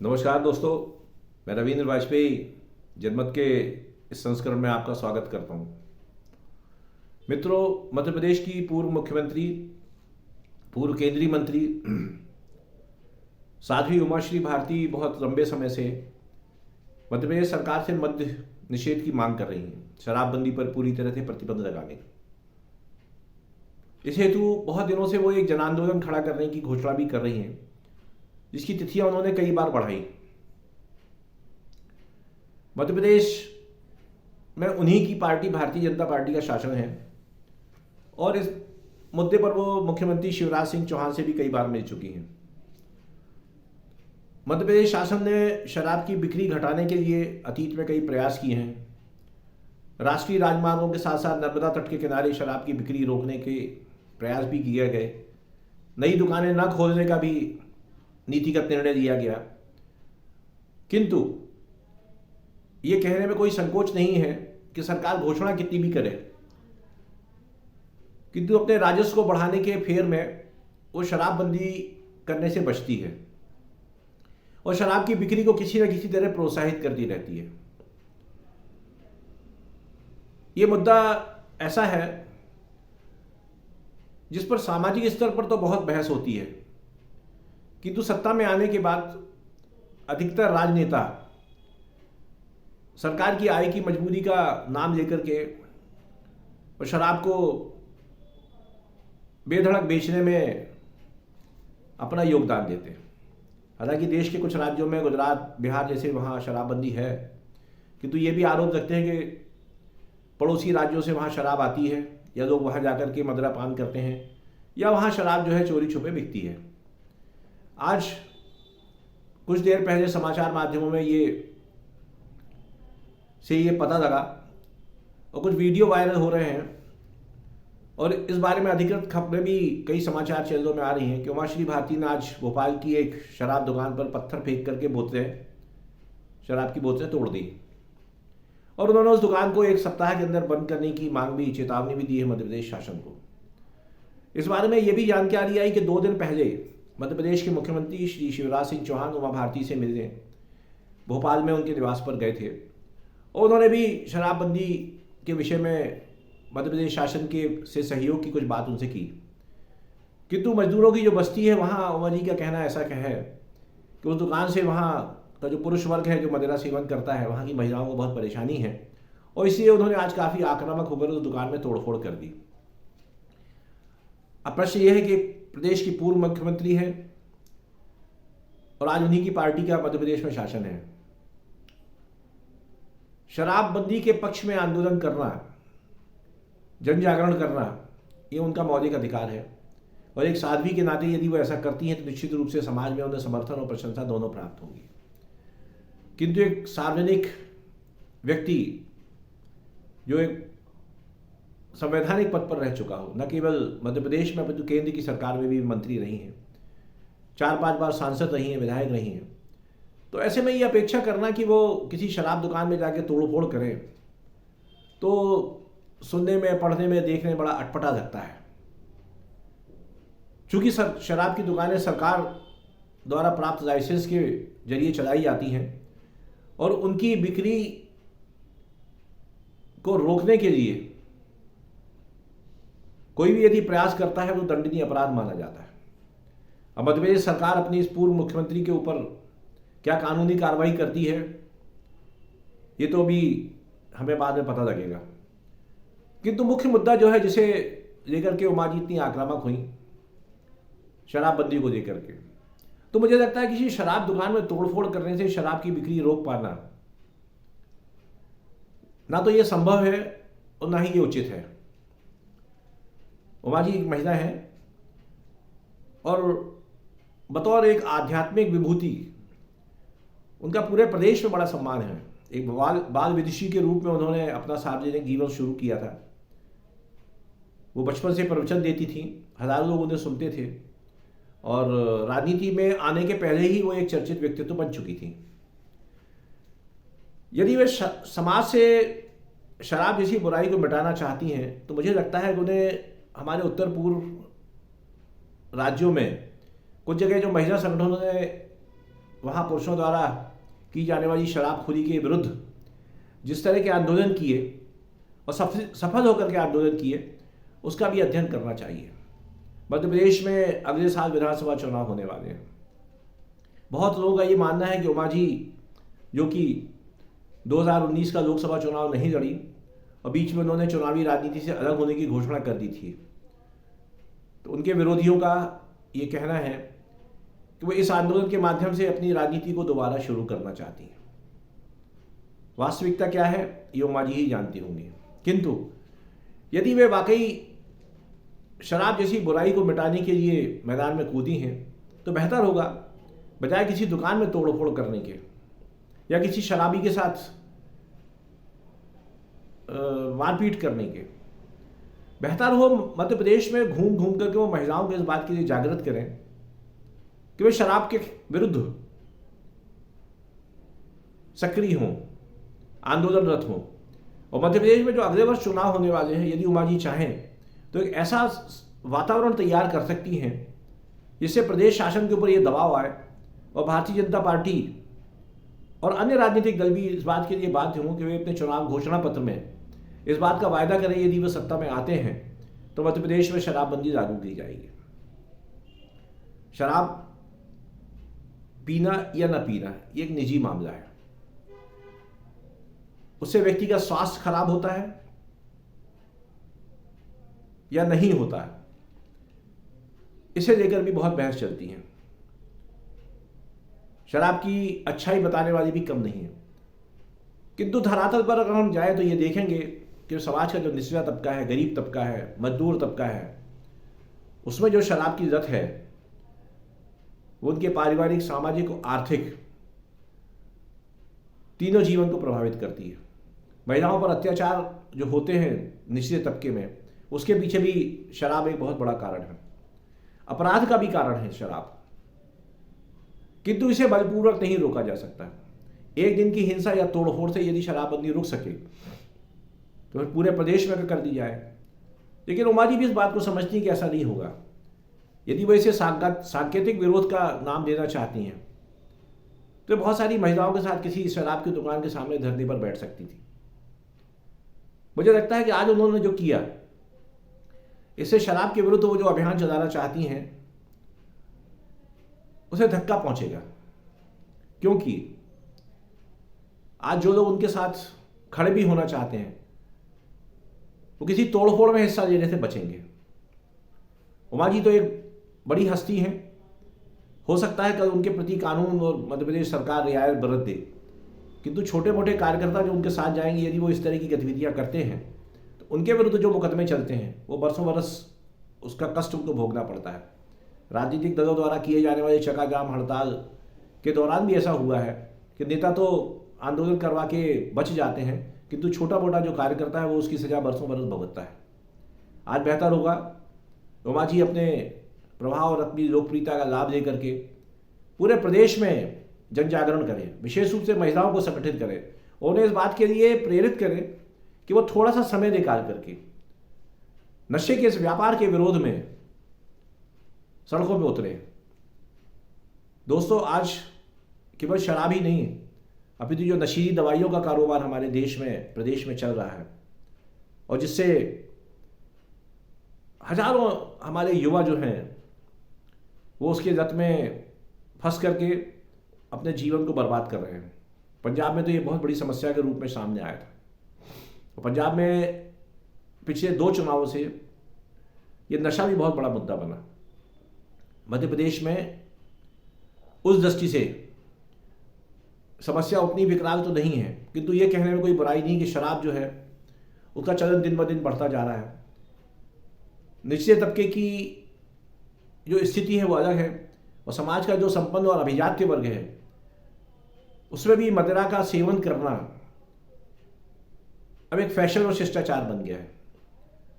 नमस्कार दोस्तों, मैं रविंद्र वाजपेयी जनमत के इस संस्करण में आपका स्वागत करता हूं। मित्रों, मध्य प्रदेश की पूर्व मुख्यमंत्री, पूर्व केंद्रीय मंत्री साध्वी उमाश्री भारती बहुत लंबे समय से मध्य प्रदेश सरकार से मद्य निषेध की मांग कर रही हैं, शराबबंदी पर पूरी तरह से प्रतिबंध लगाने की। इस हेतु बहुत दिनों से वो एक जन आंदोलन खड़ा करने की घोषणा भी कर रही हैं, जिसकी तिथियां उन्होंने कई बार बढ़ाई। मध्य प्रदेश में उन्हीं की पार्टी भारतीय जनता पार्टी का शासन है और इस मुद्दे पर वो मुख्यमंत्री शिवराज सिंह चौहान से भी कई बार मिल चुकी हैं। मध्य प्रदेश शासन ने शराब की बिक्री घटाने के लिए अतीत में कई प्रयास किए हैं। राष्ट्रीय राजमार्गों के साथ साथ नर्मदा तट के किनारे शराब की बिक्री रोकने के प्रयास भी किए गए। नई दुकानें न खोलने का भी नीतिगत निर्णय लिया गया, किंतु ये कहने में कोई संकोच नहीं है कि सरकार घोषणा कितनी भी करे, किंतु अपने राजस्व को बढ़ाने के फेर में वो शराबबंदी करने से बचती है और शराब की बिक्री को किसी न किसी तरह प्रोत्साहित करती रहती है। ये मुद्दा ऐसा है जिस पर सामाजिक स्तर पर तो बहुत बहस होती है, किंतु सत्ता में आने के बाद अधिकतर राजनेता सरकार की आय की मजबूरी का नाम लेकर के और शराब को बेधड़क बेचने में अपना योगदान देते हैं। हालांकि देश के कुछ राज्यों में, गुजरात, बिहार जैसे, वहाँ शराबबंदी है, किंतु ये भी आरोप रखते हैं कि पड़ोसी राज्यों से वहाँ शराब आती है या लोग वहाँ जाकर के मदिरा पान करते हैं या वहाँ शराब जो है चोरी छुपे बिकती है। आज कुछ देर पहले समाचार माध्यमों में ये पता लगा और कुछ वीडियो वायरल हो रहे हैं और इस बारे में अधिकृत खबरें भी कई समाचार चैनलों में आ रही हैं कि उमाश्री भारती ने आज भोपाल की एक शराब दुकान पर पत्थर फेंक करके शराब की बोतलें तोड़ दी और उन्होंने उस दुकान को एक सप्ताह के अंदर बंद करने की चेतावनी भी दी है मध्य प्रदेश शासन को। इस बारे में यह भी जानकारी आई कि 2 दिन पहले मध्य प्रदेश के मुख्यमंत्री श्री शिवराज सिंह चौहान उमा भारती से मिलने भोपाल में उनके निवास पर गए थे और उन्होंने भी शराबबंदी के विषय में मध्य प्रदेश शासन से सहयोग की कुछ बात उनसे की, किंतु मजदूरों की जो बस्ती है वहाँ उमा जी का कहना ऐसा है कि उस दुकान से वहाँ का जो पुरुष वर्ग है जो मदिरा सेवन करता है, वहाँ की महिलाओं को बहुत परेशानी है और इसलिए उन्होंने आज काफ़ी आक्रामक होकर उस दुकान में तोड़फोड़ कर दी। अब प्रश्न यह है कि प्रदेश की पूर्व मुख्यमंत्री है और आज उन्हीं की पार्टी का मध्य प्रदेश में शासन है। शराबबंदी के पक्ष में आंदोलन करना, जन जागरण करना, ये उनका मौलिक अधिकार है और एक साध्वी के नाते यदि वो ऐसा करती हैं तो निश्चित रूप से समाज में उन्हें समर्थन और प्रशंसा दोनों प्राप्त होगी। किंतु एक सार्वजनिक व्यक्ति जो एक संवैधानिक पद पर रह चुका हो, न केवल मध्य प्रदेश में अपितु केंद्र की सरकार में भी मंत्री रही हैं, 4-5 बार सांसद रही हैं, विधायक रही हैं, तो ऐसे में ये अपेक्षा करना कि वो किसी शराब दुकान में जाके तोड़फोड़ करें तो सुनने में, पढ़ने में, देखने में बड़ा अटपटा लगता है। चूंकि शराब की दुकानें सरकार द्वारा प्राप्त लाइसेंस के जरिए चलाई जाती हैं और उनकी बिक्री को रोकने के लिए कोई भी यदि प्रयास करता है वो दंडनीय अपराध माना जाता है। अब मध्य प्रदेश सरकार अपनी इस पूर्व मुख्यमंत्री के ऊपर क्या कानूनी कार्रवाई करती है ये तो अभी हमें बाद में पता लगेगा, किंतु मुख्य मुद्दा जो है जिसे लेकर के उमा जी इतनी आक्रामक हुई शराबबंदी को लेकर के, तो मुझे लगता है किसी शराब दुकान में तोड़फोड़ करने से शराब की बिक्री रोक पाना ना तो ये संभव है और ना ही ये उचित है। उमा जी एक महिला है और बतौर एक आध्यात्मिक विभूति उनका पूरे प्रदेश में बड़ा सम्मान है। एक बाल विदुषी के रूप में उन्होंने अपना सार्वजनिक जीवन शुरू किया था। वो बचपन से प्रवचन देती थी, हजारों लोग उन्हें सुनते थे और राजनीति में आने के पहले ही वो एक चर्चित व्यक्तित्व बन चुकी थी। यदि वे समाज से शराब जैसी बुराई को मिटाना चाहती हैं तो मुझे लगता है कि उन्हें हमारे उत्तर पूर्व राज्यों में कुछ जगह जो महिला संगठनों ने वहाँ पुरुषों द्वारा की जाने वाली शराबखोरी के विरुद्ध जिस तरह के आंदोलन किए और सफल होकर के आंदोलन किए, उसका भी अध्ययन करना चाहिए। मध्य प्रदेश में अगले साल विधानसभा चुनाव होने वाले हैं। बहुत लोगों का ये मानना है कि उमा जी, जो कि 2019 का लोकसभा चुनाव नहीं लड़ी और बीच में उन्होंने चुनावी राजनीति से अलग होने की घोषणा कर दी थी, तो उनके विरोधियों का ये कहना है कि वो इस आंदोलन के माध्यम से अपनी राजनीति को दोबारा शुरू करना चाहती हैं। वास्तविकता क्या है ये उमा जी ही जानती होंगी, किंतु यदि वे वाकई शराब जैसी बुराई को मिटाने के लिए मैदान में कूदी हैं तो बेहतर होगा, बजाय किसी दुकान में तोड़फोड़ करने के या किसी शराबी के साथ मारपीट करने के, बेहतर हो मध्य प्रदेश में घूम घूम करके वो महिलाओं को इस बात के लिए जागृत करें कि वे शराब के विरुद्ध सक्रिय हों, आंदोलनरत हों। और मध्य प्रदेश में जो अगले वर्ष चुनाव होने वाले हैं, यदि उमा जी चाहें तो एक ऐसा वातावरण तैयार कर सकती हैं जिससे प्रदेश शासन के ऊपर ये दबाव आए और भारतीय जनता पार्टी और अन्य राजनीतिक दल भी इस बात के लिए बाध्य हों कि वे अपने चुनाव घोषणा पत्र में इस बात का वायदा करें यदि वे सत्ता में आते हैं तो मध्य प्रदेश में शराबबंदी लागू की जाएगी। शराब पीना या न पीना ये एक निजी मामला है, उससे व्यक्ति का स्वास्थ्य खराब होता है या नहीं होता है, इसे लेकर भी बहुत बहस चलती है। शराब की अच्छाई बताने वाली भी कम नहीं है, किंतु धरातल पर अगर हम जाएं तो ये देखेंगे कि समाज का जो निचला तबका है, गरीब तबका है, मजदूर तबका है, उसमें जो शराब की लत है वो उनके पारिवारिक, सामाजिक और आर्थिक तीनों जीवन को प्रभावित करती है। महिलाओं पर अत्याचार जो होते हैं निचले तबके में, उसके पीछे भी शराब एक बहुत बड़ा कारण है। अपराध का भी कारण है शराब, किंतु इसे बलपूर्वक नहीं रोका जा सकता। एक दिन की हिंसा या तोड़फोड़ से यदि शराबबंदी रुक सके तो फिर पूरे प्रदेश में कर दी जाए, लेकिन उमा जी भी इस बात को समझती है कि ऐसा नहीं होगा। यदि वो इसे सांकेतिक विरोध का नाम देना चाहती हैं तो बहुत सारी महिलाओं के साथ किसी शराब की दुकान के सामने धरने पर बैठ सकती थी। मुझे लगता है कि आज उन्होंने जो किया, इससे शराब के विरुद्ध वो जो अभियान चलाना चाहती हैं उसे धक्का पहुंचेगा, क्योंकि आज जो लोग उनके साथ खड़े भी होना चाहते हैं वो किसी तोड़फोड़ में हिस्सा लेने से बचेंगे। उमा जी तो एक बड़ी हस्ती हैं, हो सकता है कल उनके प्रति कानून और मध्य प्रदेश सरकार रियायत बरत दे, किंतु छोटे मोटे कार्यकर्ता जो उनके साथ जाएंगे, यदि वो इस तरह की गतिविधियां करते हैं तो उनके विरुद्ध जो मुकदमे चलते हैं वो बरसों बरस उसका कष्ट उनको भोगना पड़ता है। राजनीतिक दलों द्वारा किए जाने वाले चक्का जाम हड़ताल के दौरान भी ऐसा हुआ है कि नेता तो आंदोलन करवा के बच जाते हैं, किंतु छोटा मोटा जो कार्यकर्ता है वो उसकी सजा बरसों बरस भुगतता है। आज बेहतर होगा उमा जी अपने प्रभाव और अपनी लोकप्रियता का लाभ लेकर के पूरे प्रदेश में जन जागरण करें, विशेष रूप से महिलाओं को संगठित करें और उन्हें इस बात के लिए प्रेरित करें कि वो थोड़ा सा समय निकाल करके नशे के इस व्यापार के विरोध में सड़कों पे उतरे। दोस्तों, आज केवल शराब ही नहीं, अभी तो जो नशीली दवाइयों का कारोबार हमारे देश में, प्रदेश में चल रहा है और जिससे हजारों हमारे युवा जो हैं वो उसके लत में फंस करके अपने जीवन को बर्बाद कर रहे हैं। पंजाब में तो ये बहुत बड़ी समस्या के रूप में सामने आया था और पंजाब में पिछले 2 चुनावों से ये नशा भी बहुत बड़ा मुद्दा बना। मध्य प्रदेश में उस दृष्टि से समस्या उतनी विकराल तो नहीं है, किंतु ये कहने में कोई बुराई नहीं कि शराब जो है उसका चलन दिन ब दिन बढ़ता जा रहा है। निचले तबके की जो स्थिति है वो अलग है और समाज का जो संपन्न और अभिजात्य वर्ग है उसमें भी मदिरा का सेवन करना अब एक फैशन और शिष्टाचार बन गया है।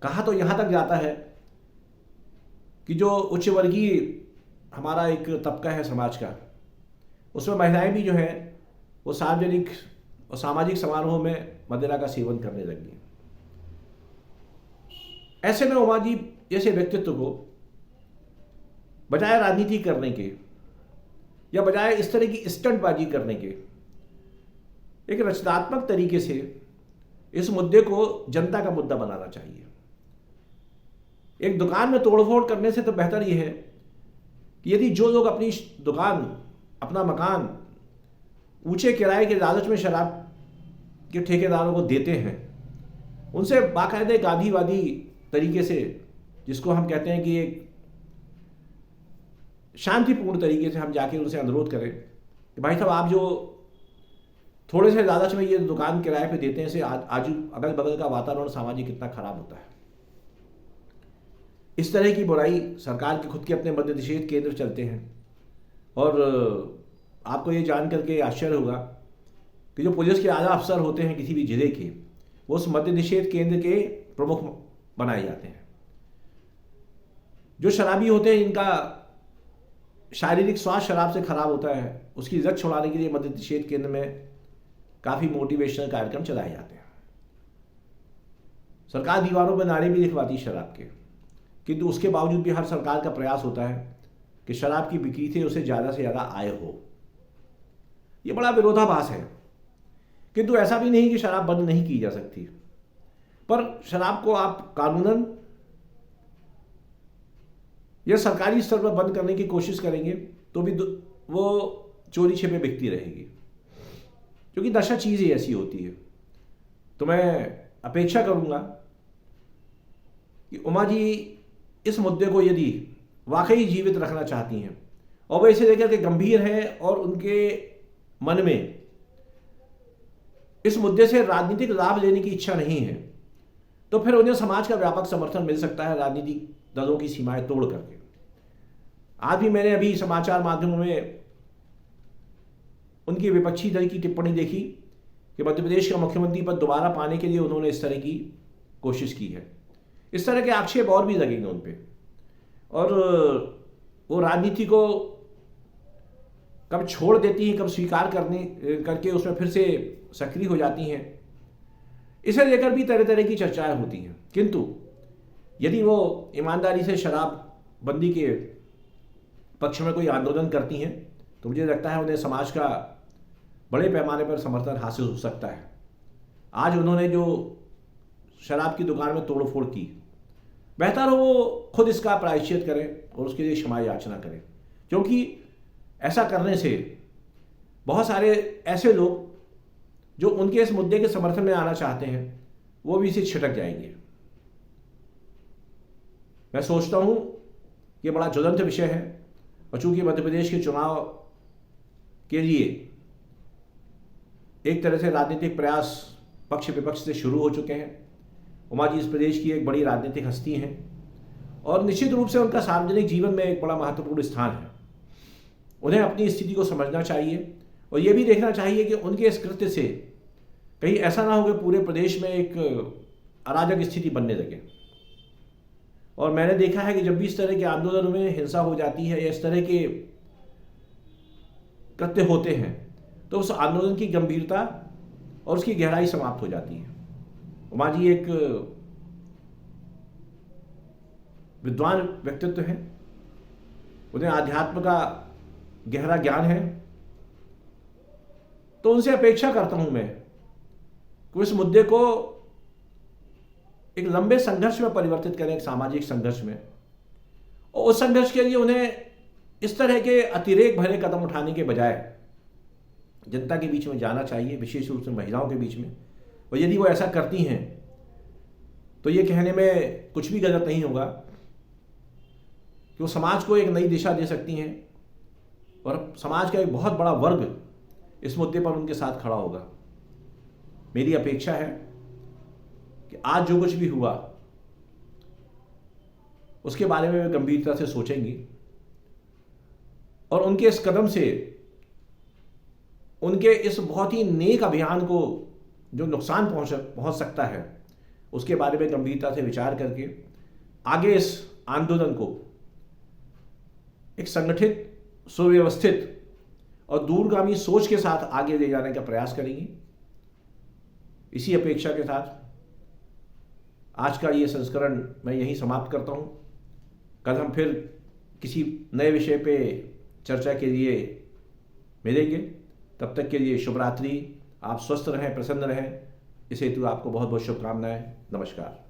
कहा तो यहां तक जाता है कि जो उच्च वर्गीय हमारा एक तबका है समाज का, उसमें महिलाएं भी जो हैं वो सार्वजनिक और सामाजिक समारोह में मदिरा का सेवन करने लगी। ऐसे में उमा जी जैसे व्यक्तित्व को बजाय राजनीति करने के या बजाय इस तरह की स्टंटबाजी करने के एक रचनात्मक तरीके से इस मुद्दे को जनता का मुद्दा बनाना चाहिए। एक दुकान में तोड़फोड़ करने से तो बेहतर यह है कि यदि जो लोग अपनी दुकान, अपना मकान ऊंचे किराए के लालच में शराब के ठेकेदारों को देते हैं, उनसे बाकायदे गांधीवादी तरीके से, जिसको हम कहते हैं कि एक शांतिपूर्ण तरीके से हम जाके उनसे अनुरोध करें कि भाई साहब, आप जो थोड़े से लालच में ये दुकान किराए पे देते हैं, से आजू अगल बगल का वातावरण सामाजिक कितना खराब होता है। इस तरह की बुराई सरकार के खुद के अपने मद्य निषेध केंद्र चलते हैं। और आपको ये जान करके आश्चर्य होगा कि जो पुलिस के आला अफसर होते हैं किसी भी जिले के, वो उस मद्य निषेध केंद्र के प्रमुख बनाए जाते हैं। जो शराबी होते हैं, इनका शारीरिक स्वास्थ्य शराब से खराब होता है, उसकी लत छुड़ाने के लिए मद्य निषेध केंद्र में काफ़ी मोटिवेशनल कार्यक्रम चलाए जाते हैं। सरकार दीवारों पर नारे भी लिखवाती शराब के, किंतु उसके बावजूद भी हर सरकार का प्रयास होता है कि शराब की बिक्री से उसे ज़्यादा से ज़्यादा आय हो। ये बड़ा विरोधाभास है। किंतु ऐसा भी नहीं कि शराब बंद नहीं की जा सकती, पर शराब को आप कानूनन या सरकारी स्तर पर बंद करने की कोशिश करेंगे तो भी वो चोरी छिपे बिकती रहेगी, क्योंकि नशा चीज़ ही ऐसी होती है। तो मैं अपेक्षा करूंगा कि उमा जी इस मुद्दे को यदि वाकई जीवित रखना चाहती हैं और वह इसे लेकर के गंभीर है और उनके मन में इस मुद्दे से राजनीतिक लाभ लेने की इच्छा नहीं है, तो फिर उन्हें समाज का व्यापक समर्थन मिल सकता है राजनीतिक दलों की सीमाएं तोड़ करके। आज भी मैंने अभी समाचार माध्यमों में उनकी विपक्षी दल की टिप्पणी देखी कि मध्य प्रदेश का मुख्यमंत्री पद दोबारा पाने के लिए उन्होंने इस तरह की कोशिश की है। इस तरह के आक्षेप और भी लगेंगे उन पे, और वो राजनीति को कब छोड़ देती हैं, कब स्वीकार करके उसमें फिर से सक्रिय हो जाती हैं, इसे लेकर भी तरह तरह की चर्चाएं होती हैं। किंतु यदि वो ईमानदारी से शराब बंदी के पक्ष में कोई आंदोलन करती हैं, तो मुझे लगता है उन्हें समाज का बड़े पैमाने पर समर्थन हासिल हो सकता है। आज उन्होंने जो शराब की दुकान में तोड़फोड़ की, बेहतर हो वो खुद इसका प्रायश्चित करें और उसके लिए क्षमा याचना करें, क्योंकि ऐसा करने से बहुत सारे ऐसे लोग जो उनके इस मुद्दे के समर्थन में आना चाहते हैं, वो भी इसे छिटक जाएंगे। मैं सोचता हूं कि बड़ा ज्वलंत विषय है, और चूंकि मध्य प्रदेश के चुनाव के लिए एक तरह से राजनीतिक प्रयास पक्ष विपक्ष से शुरू हो चुके हैं। उमा जी इस प्रदेश की एक बड़ी राजनीतिक हस्ती हैं और निश्चित रूप से उनका सार्वजनिक जीवन में एक बड़ा महत्वपूर्ण स्थान है। उन्हें अपनी स्थिति को समझना चाहिए और यह भी देखना चाहिए कि उनके इस कृत्य से कहीं ऐसा ना हो कि पूरे प्रदेश में एक अराजक स्थिति बनने लगे। और मैंने देखा है कि जब भी इस तरह के आंदोलन में हिंसा हो जाती है या इस तरह के कृत्य होते हैं, तो उस आंदोलन की गंभीरता और उसकी गहराई समाप्त हो जाती है। उमा जी एक विद्वान व्यक्तित्व हैं, उन्हें आध्यात्म का गहरा ज्ञान है, तो उनसे अपेक्षा करता हूं मैं कि इस मुद्दे को एक लंबे संघर्ष में परिवर्तित करें, एक सामाजिक संघर्ष में। और उस संघर्ष के लिए उन्हें इस तरह के अतिरेक भरे कदम उठाने के बजाय जनता के बीच में जाना चाहिए, विशेष रूप से महिलाओं के बीच में। और यदि वो ऐसा करती हैं तो ये कहने में कुछ भी गलत नहीं होगा कि वो समाज को एक नई दिशा दे सकती हैं और समाज का एक बहुत बड़ा वर्ग इस मुद्दे पर उनके साथ खड़ा होगा। मेरी अपेक्षा है कि आज जो कुछ भी हुआ उसके बारे में वे गंभीरता से सोचेंगी और उनके इस कदम से उनके इस बहुत ही नेक अभियान को जो नुकसान पहुंच सकता है उसके बारे में गंभीरता से विचार करके आगे इस आंदोलन को एक संगठित, सुव्यवस्थित और दूरगामी सोच के साथ आगे ले जाने का प्रयास करेंगी। इसी अपेक्षा के साथ आज का ये संस्करण मैं यहीं समाप्त करता हूं। कल हम फिर किसी नए विषय पे चर्चा के लिए मिलेंगे। तब तक के लिए शुभ रात्रि। आप स्वस्थ रहें, प्रसन्न रहें, इस हेतु आपको बहुत बहुत शुभकामनाएं। नमस्कार।